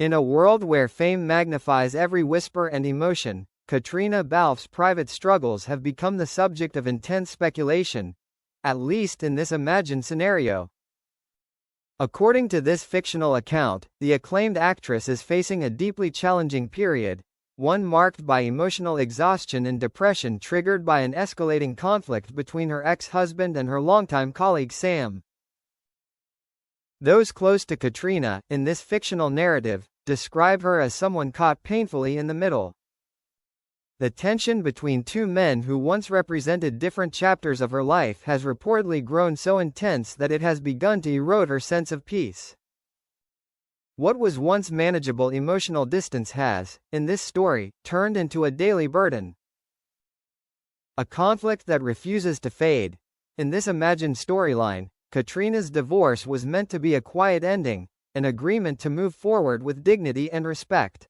In a world where fame magnifies every whisper and emotion, Caitriona Balfe's private struggles have become the subject of intense speculation, at least in this imagined scenario. According to this fictional account, the acclaimed actress is facing a deeply challenging period, one marked by emotional exhaustion and depression triggered by an escalating conflict between her ex-husband and her longtime colleague Sam. Those close to Caitriona, in this fictional narrative, describe her as someone caught painfully in the middle. The tension between two men who once represented different chapters of her life has reportedly grown so intense that it has begun to erode her sense of peace. What was once manageable emotional distance has, in this story, turned into a daily burden. A conflict that refuses to fade. In this imagined storyline, Caitriona's divorce was meant to be a quiet ending, an agreement to move forward with dignity and respect.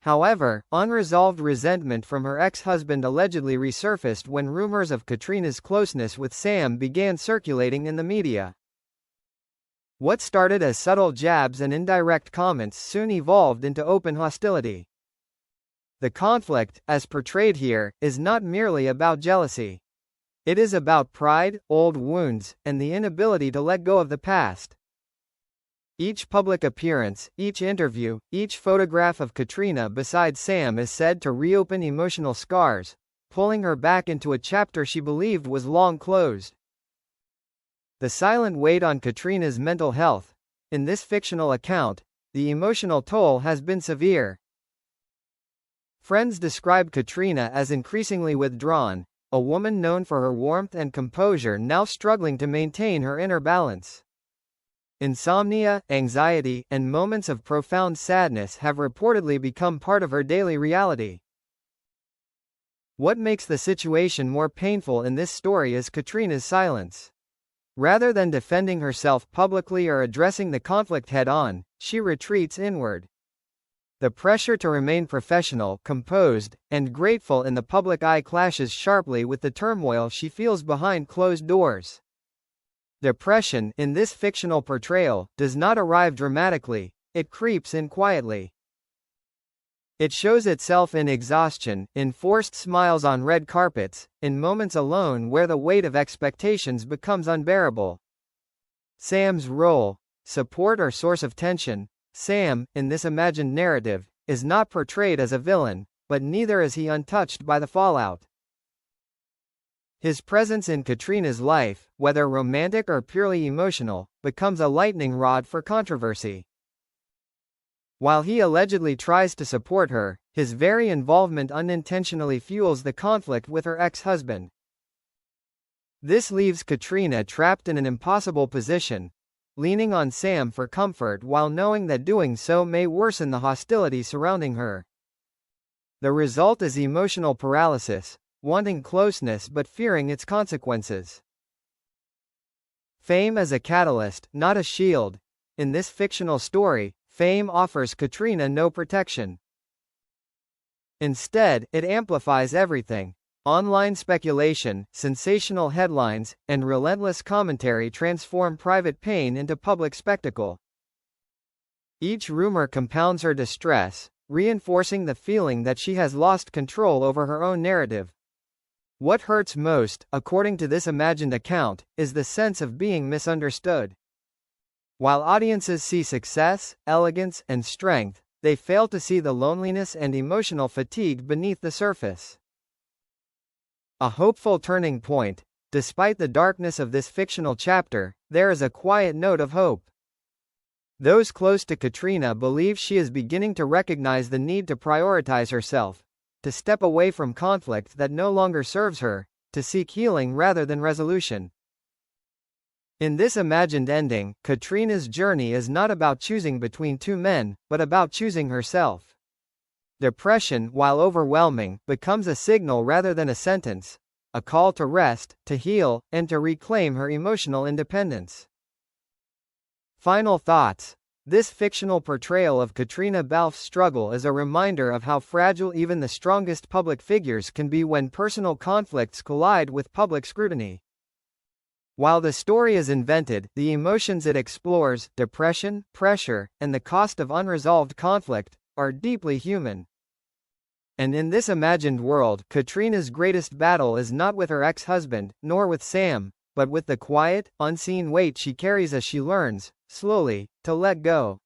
However, unresolved resentment from her ex-husband allegedly resurfaced when rumors of Caitriona's closeness with Sam began circulating in the media. What started as subtle jabs and indirect comments soon evolved into open hostility. The conflict, as portrayed here, is not merely about jealousy. It is about pride, old wounds, and the inability to let go of the past. Each public appearance, each interview, each photograph of Caitriona beside Sam is said to reopen emotional scars, pulling her back into a chapter she believed was long closed. The silent weight on Caitriona's mental health. In this fictional account, the emotional toll has been severe. Friends describe Caitriona as increasingly withdrawn, a woman known for her warmth and composure now struggling to maintain her inner balance. Insomnia, anxiety, and moments of profound sadness have reportedly become part of her daily reality. What makes the situation more painful in this story is Caitriona's silence. Rather than defending herself publicly or addressing the conflict head-on, she retreats inward. The pressure to remain professional, composed, and grateful in the public eye clashes sharply with the turmoil she feels behind closed doors. Depression, in this fictional portrayal, does not arrive dramatically, it creeps in quietly. It shows itself in exhaustion, in forced smiles on red carpets, in moments alone where the weight of expectations becomes unbearable. Sam's role, support or source of tension. Sam, in this imagined narrative, is not portrayed as a villain, but neither is he untouched by the fallout. His presence in Caitriona's life, whether romantic or purely emotional, becomes a lightning rod for controversy. While he allegedly tries to support her, his very involvement unintentionally fuels the conflict with her ex-husband. This leaves Caitriona trapped in an impossible position, leaning on Sam for comfort while knowing that doing so may worsen the hostility surrounding her. The result is emotional paralysis, wanting closeness but fearing its consequences. Fame as a catalyst, not a shield. In this fictional story, fame offers Caitriona no protection. Instead, it amplifies everything. Online speculation, sensational headlines, and relentless commentary transform private pain into public spectacle. Each rumor compounds her distress, reinforcing the feeling that she has lost control over her own narrative. What hurts most, according to this imagined account, is the sense of being misunderstood. While audiences see success, elegance, and strength, they fail to see the loneliness and emotional fatigue beneath the surface. A hopeful turning point. Despite the darkness of this fictional chapter, there is a quiet note of hope. Those close to Caitriona believe she is beginning to recognize the need to prioritize herself, to step away from conflict that no longer serves her, to seek healing rather than resolution. In this imagined ending, Caitriona's journey is not about choosing between two men, but about choosing herself. Depression, while overwhelming, becomes a signal rather than a sentence, a call to rest, to heal, and to reclaim her emotional independence. Final thoughts. This fictional portrayal of Caitriona Balfe's struggle is a reminder of how fragile even the strongest public figures can be when personal conflicts collide with public scrutiny. While the story is invented, the emotions it explores, depression, pressure, and the cost of unresolved conflict, are deeply human. And in this imagined world, Caitriona's greatest battle is not with her ex-husband, nor with Sam, but with the quiet, unseen weight she carries as she learns, slowly, to let go.